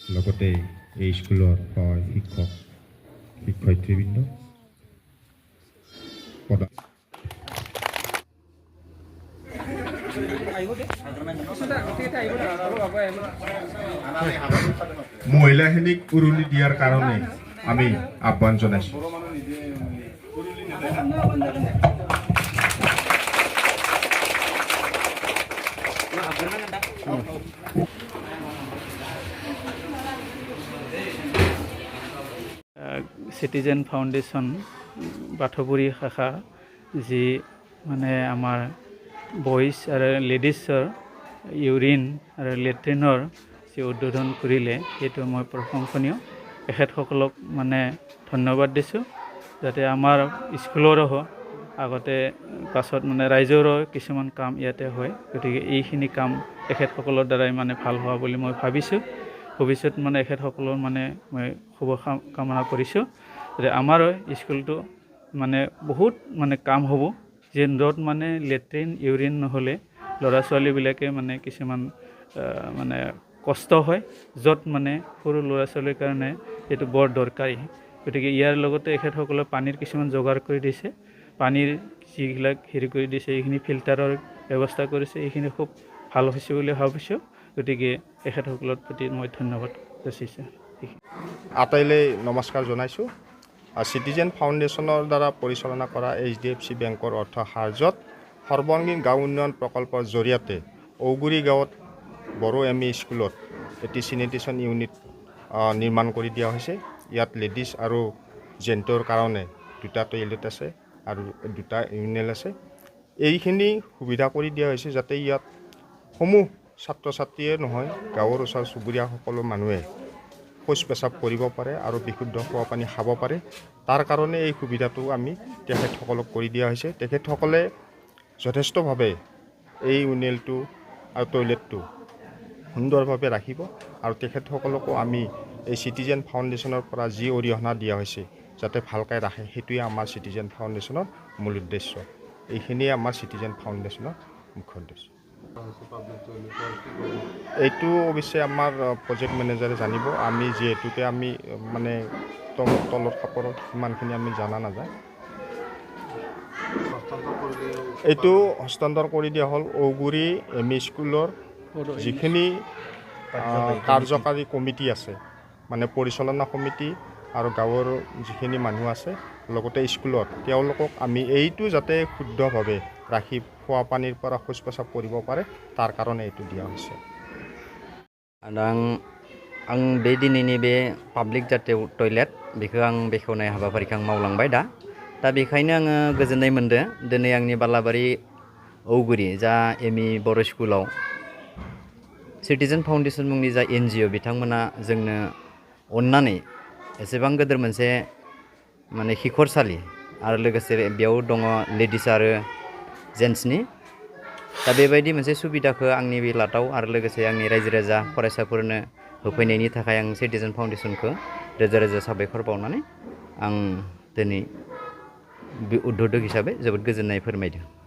লগতে এই স্কুলৰ শিক্ষক শিক্ষয়িত্ৰীবৃন্দ মহিলাখিনিক উৰুলি দিয়াৰ কাৰণে আমি আহ্বান জনাইছোঁ। সিটিজেন ফাউণ্ডেশ্যন বাথৌপুৰী শাখা যি মানে আমাৰ বইজ আৰু লেডিজৰ ইউৰিন আৰু লেট্ৰিনৰ যি উদ্বোধন কৰিলে সেইটো মই প্ৰশংসনীয়। এখেতসকলক মানে ধন্যবাদ দিছোঁ, যাতে আমাৰ স্কুলৰো আগতে পাছত মানে ৰাইজৰো কিছুমান কাম ইয়াতে হয়, গতিকে এইখিনি কাম এখেতসকলৰ দ্বাৰাই মানে ভাল হোৱা বুলি মই ভাবিছোঁ। ভৱিষ্যত মানে এখেতসকলৰ মানে মই শুভ কামনা কৰিছোঁ, যে আমাৰ স্কুলটো মানে বহুত মানে কাম হ'ব, যে য'ত মানে লেট্ৰিন ইউৰিন নহ'লে ল'ৰা ছোৱালীবিলাকে মানে কিছুমান মানে কষ্ট হয়, য'ত মানে সৰু ল'ৰা ছোৱালীৰ কাৰণে এইটো বৰ দৰকাৰী। গতিকে ইয়াৰ লগতে এখেতসকলে পানীৰ কিছুমান যোগাৰ কৰি দিছে, পানীৰ যিবিলাক হেৰি কৰি দিছে এইখিনি ফিল্টাৰৰ ব্যৱস্থা কৰিছে, এইখিনি খুব ভাল হৈছে বুলি ভাবিছোঁ। গতিকে এখেতসকলৰ প্ৰতি মই ধন্যবাদ যাচিছোঁ। আটাইলৈ নমস্কাৰ জনাইছোঁ। চিটিজেন ফাউণ্ডেশ্যনৰ দ্বাৰা পৰিচালনা কৰা HDFC বেংকৰ অৰ্থ সাহায্যত সৰ্বাংগীন গাঁও উন্নয়ন প্ৰকল্পৰ জৰিয়তে ঔগুৰি গাঁৱত বড়ো ME স্কুলত এটি চেনিটেশ্যন ইউনিট নিৰ্মাণ কৰি দিয়া হৈছে। ইয়াত লেডিজ আৰু জেণ্টৰ কাৰণে 2টা টয়লেট আছে আৰু 2টা ইউৰিনেল আছে। এইখিনি সুবিধা কৰি দিয়া হৈছে যাতে ইয়াত সমূহ ছাত্ৰ ছাত্ৰীয়ে নহয়, গাঁৱৰ ওচৰ চুবুৰীয়া সকলো মানুহে শৌচ পেচাব কৰিব পাৰে আৰু বিশুদ্ধ খোৱা পানী খাব পাৰে। তাৰ কাৰণে এই সুবিধাটো আমি তেখেতসকলক কৰি দিয়া হৈছে। তেখেতসকলে যথেষ্টভাৱে এই ইউৰিনেলটো আৰু টয়লেটটো সুন্দৰভাৱে ৰাখিব, আৰু তেখেতসকলকো আমি এই চিটিজেন ফাউণ্ডেশ্যনৰ পৰা যি অৰিহণা দিয়া হৈছে যাতে ভালকৈ ৰাখে, সেইটোৱে আমাৰ চিটিজেন ফাউণ্ডেশ্যনৰ মূল উদ্দেশ্য। এইখিনিয়ে আমাৰ চিটিজেন ফাউণ্ডেশ্যনৰ মুখ্য উদ্দেশ্য। এইটো অৱশ্যে আমাৰ প্ৰজেক্ট মেনেজাৰে জানিব, আমি যিহেতুকে আমি মানে তলৰ কাপোৰত সিমানখিনি আমি জনা নাযায়। এইটো হস্তান্তৰ কৰি দিয়া হ'ল ঔগুৰি ME স্কুলৰ যিখিনি কাৰ্যকাৰী কমিটি আছে, মানে পৰিচালনা সমিতি আৰু গাঁৱৰ যিখিনি মানুহ আছে, লগতে স্কুলত তেওঁলোকক আমি এইটো যাতে শুদ্ধভাৱে ৰাখি খোৱা পানীৰ পৰা শৌচ পেচাব কৰিব পাৰে, তাৰ কাৰণে এইটো দিয়া হৈছে। आं बे दिनैनि बे पाब्लिक जाते टयलेट बेखौ आं बेखेवनाय हाबाफारिखौ आं मावलांबाय दा बेखायनो आङो गोजोननाय मोनदों। दिनै आंनि बालाबारि औगुरि जा ME बर' स्कुलाव सिटिजेन फाउन्डेसन मुंनि जा NGO बिथांमोना जोंनो अननानै एसेबां गिदिर मोनसे माने खिखरसालि आरो लोगोसे बेयाव दङ लेडिस आरो जेन्ट्सनि, दा बेबायदि मोनसे सुबिदाखौ आंनि बे लाटाव आरो लोगोसे आंनि रायजो राजा फरायसाफोरनो होफैनायनि थाखाय आं सिटिजेन फाउन्डेसनखौ रोजा रोजा साबायखर बावनानै आं दिनै बे उद्बोधक हिसाबै जोबोद गोजोननाय फोरमायदों।